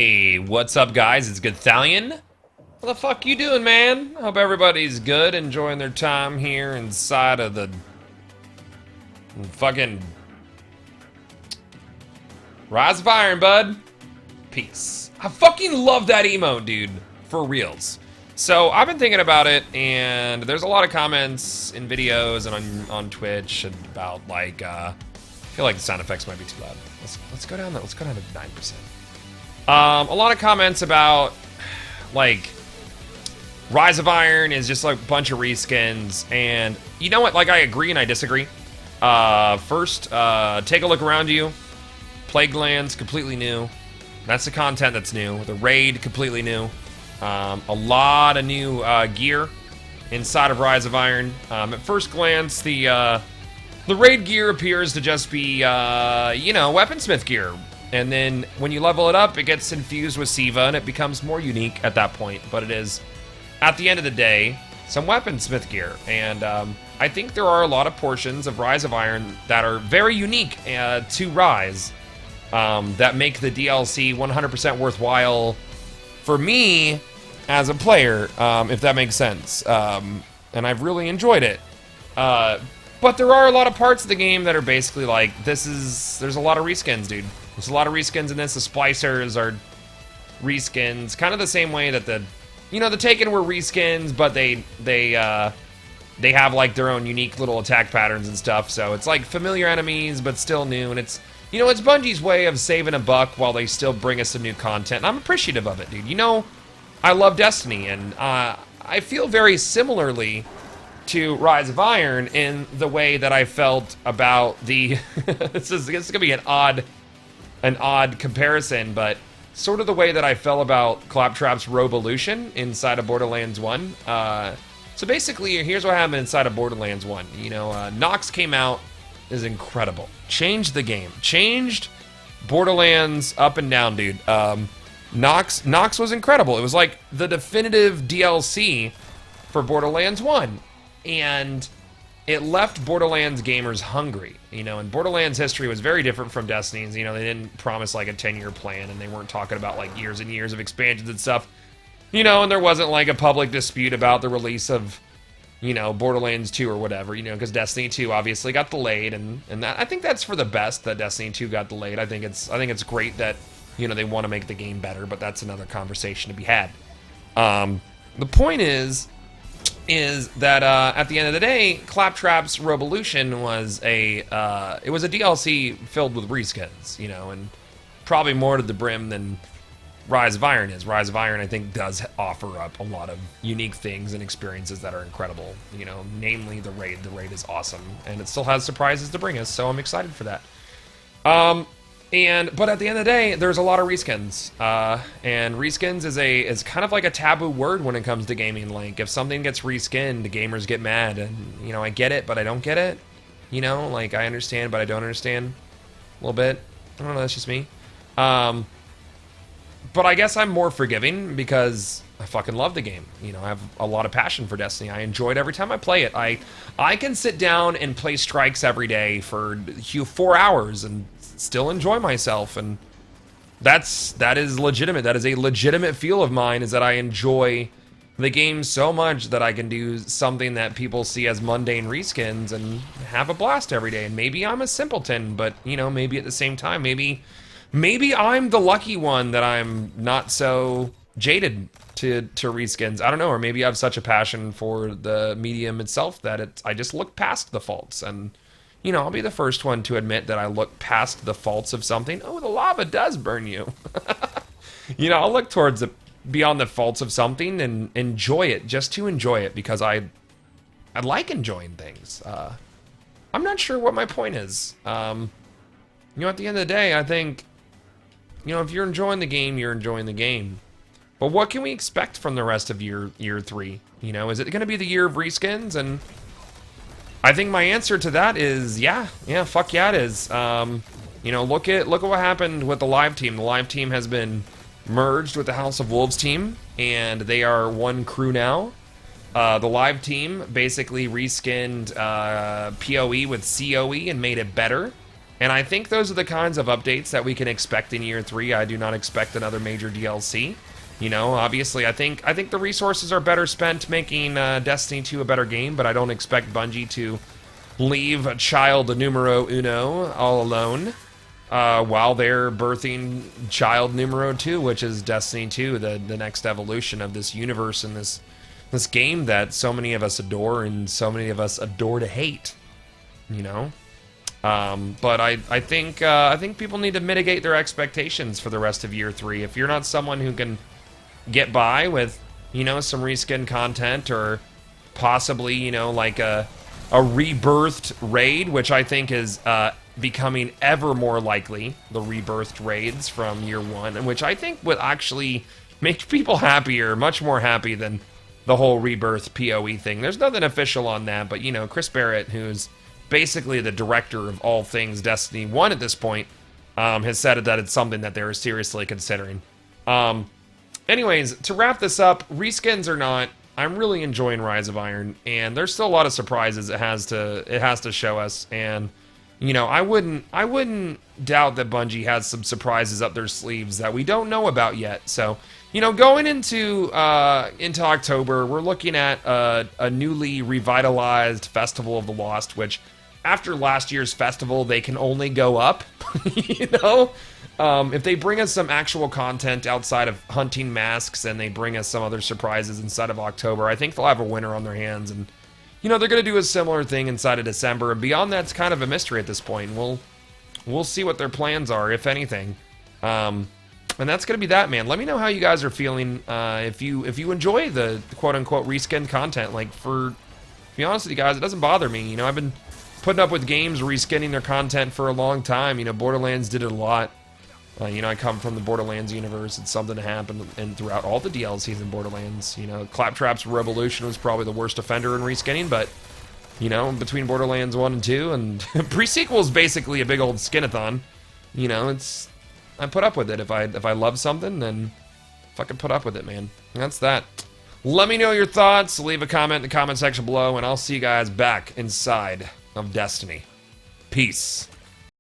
Hey, what's up, guys? It's Goodthalion. What the fuck you doing, man? Hope everybody's good, enjoying their time here inside of the fucking Rise of Iron, bud. Peace. I fucking love that emote, dude. For reals. So I've been thinking about it, and there's a lot of comments in videos and on Twitch about like I feel like the sound effects might be too loud. Let's go down. Let's go down to 9%. A lot of comments about, like, Rise of Iron is just like a bunch of reskins, and you know what? Like, I agree and I disagree. First, take a look around you. Plague Lands, completely new. That's the content that's new. The raid, completely new. A lot of new gear inside of Rise of Iron. At first glance, the raid gear appears to just be, you know, weaponsmith gear. And then when you level it up, it gets infused with Siva, and it becomes more unique at that point. But it is, at the end of the day, some weaponsmith gear. And I think there are a lot of portions of Rise of Iron that are very unique to Rise, that make the DLC 100% worthwhile for me as a player, if that makes sense. And I've really enjoyed it. But there are a lot of parts of the game that are basically like, there's a lot of reskins, dude. There's a lot of reskins in this. The splicers are reskins, kind of the same way that the Taken were reskins, but they have like their own unique little attack patterns and stuff. So it's like familiar enemies, but still new. And it's, it's Bungie's way of saving a buck while they still bring us some new content. And I'm appreciative of it, dude. I love Destiny, and I feel very similarly to Rise of Iron in the way that I felt about the this is gonna be an odd comparison, but sort of the way that I felt about Claptrap's Rovolution inside of Borderlands 1. So basically, here's what happened inside of Borderlands 1. Nox came out, is incredible. Changed the game. Changed Borderlands up and down, dude. Nox was incredible. It was like the definitive DLC for Borderlands 1. And it left Borderlands gamers hungry, and Borderlands history was very different from Destiny's. They didn't promise like a 10-year plan, and they weren't talking about like years and years of expansions and stuff, and there wasn't like a public dispute about the release of, Borderlands 2 or whatever, because Destiny 2 obviously got delayed, and that, I think that's for the best that Destiny 2 got delayed. I think it's great that, they want to make the game better, but that's another conversation to be had. The point is that at the end of the day, Claptrap's Revolution was a DLC filled with reskins, and probably more to the brim than Rise of Iron is. Rise of Iron, I think, does offer up a lot of unique things and experiences that are incredible, namely the raid. The raid is awesome, and it still has surprises to bring us, so I'm excited for that. But at the end of the day, there's a lot of reskins, and reskins is kind of like a taboo word when it comes to gaming. Like, if something gets reskinned, the gamers get mad, and I get it, but I don't get it. Like, I understand, but I don't understand a little bit. I don't know, that's just me. But I guess I'm more forgiving because I fucking love the game. I have a lot of passion for Destiny. I enjoy it every time I play it. I can sit down and play strikes every day for 4 hours and still enjoy myself, and that is legitimate. That is a legitimate feel of mine, is that I enjoy the game so much that I can do something that people see as mundane reskins and have a blast every day. And maybe I'm a simpleton, but maybe at the same time, maybe I'm the lucky one that I'm not so jaded to reskins. I don't know, or maybe I have such a passion for the medium itself that I just look past the faults. And I'll be the first one to admit that I look past the faults of something. Oh, the lava does burn you. I'll look towards beyond the faults of something and enjoy it, just to enjoy it, because I like enjoying things. I'm not sure what my point is. At the end of the day, I think, if you're enjoying the game, you're enjoying the game. But what can we expect from the rest of year 3? Is it going to be the year of reskins? And I think my answer to that is yeah, fuck yeah, it is. Look at what happened with the live team. The live team has been merged with the House of Wolves team, and they are one crew now. The live team basically reskinned PoE with CoE and made it better. And I think those are the kinds of updates that we can expect in year 3. I do not expect another major DLC. You know, obviously, I think the resources are better spent making Destiny 2 a better game, but I don't expect Bungie to leave child numero uno all alone while they're birthing child numero 2, which is Destiny 2, the next evolution of this universe and this game that so many of us adore and so many of us adore to hate. You know. But I think people need to mitigate their expectations for the rest of year 3. If you're not someone who can get by with, you know, some reskin content or possibly, you know, like a rebirthed raid, which I think is becoming ever more likely, the rebirthed raids from year 1, which I think would actually make people happier, much more happy than the whole rebirth PoE thing. There's nothing official on that, but, you know, Chris Barrett, who's basically the director of all things Destiny 1 at this point, has said that it's something that they're seriously considering. Anyways, to wrap this up, reskins or not, I'm really enjoying Rise of Iron, and there's still a lot of surprises it has to show us, and you know, I wouldn't doubt that Bungie has some surprises up their sleeves that we don't know about yet. So, you know, going into October, we're looking at a newly revitalized Festival of the Lost, which after last year's festival, they can only go up. You know, if they bring us some actual content outside of hunting masks and they bring us some other surprises inside of October, I think they'll have a winner on their hands. And you know, they're going to do a similar thing inside of December, and beyond that's kind of a mystery at this point. We'll see what their plans are, if anything. And that's going to be that, man. Let me know how you guys are feeling. If you enjoy the quote-unquote reskin content, like, to be honest with you guys, it doesn't bother me. You know, I've been putting up with games reskinning their content for a long time. You know, Borderlands did it a lot. You know, I come from the Borderlands universe. It's something that happened and throughout all the DLCs in Borderlands. You know, Claptrap's Revolution was probably the worst offender in reskinning, but, you know, between Borderlands 1 and 2, and pre-sequel is basically a big old skinathon. You know, I put up with it. If I love something, then fucking put up with it, man. And that's that. Let me know your thoughts. Leave a comment in the comment section below, and I'll see you guys back inside of Destiny. Peace.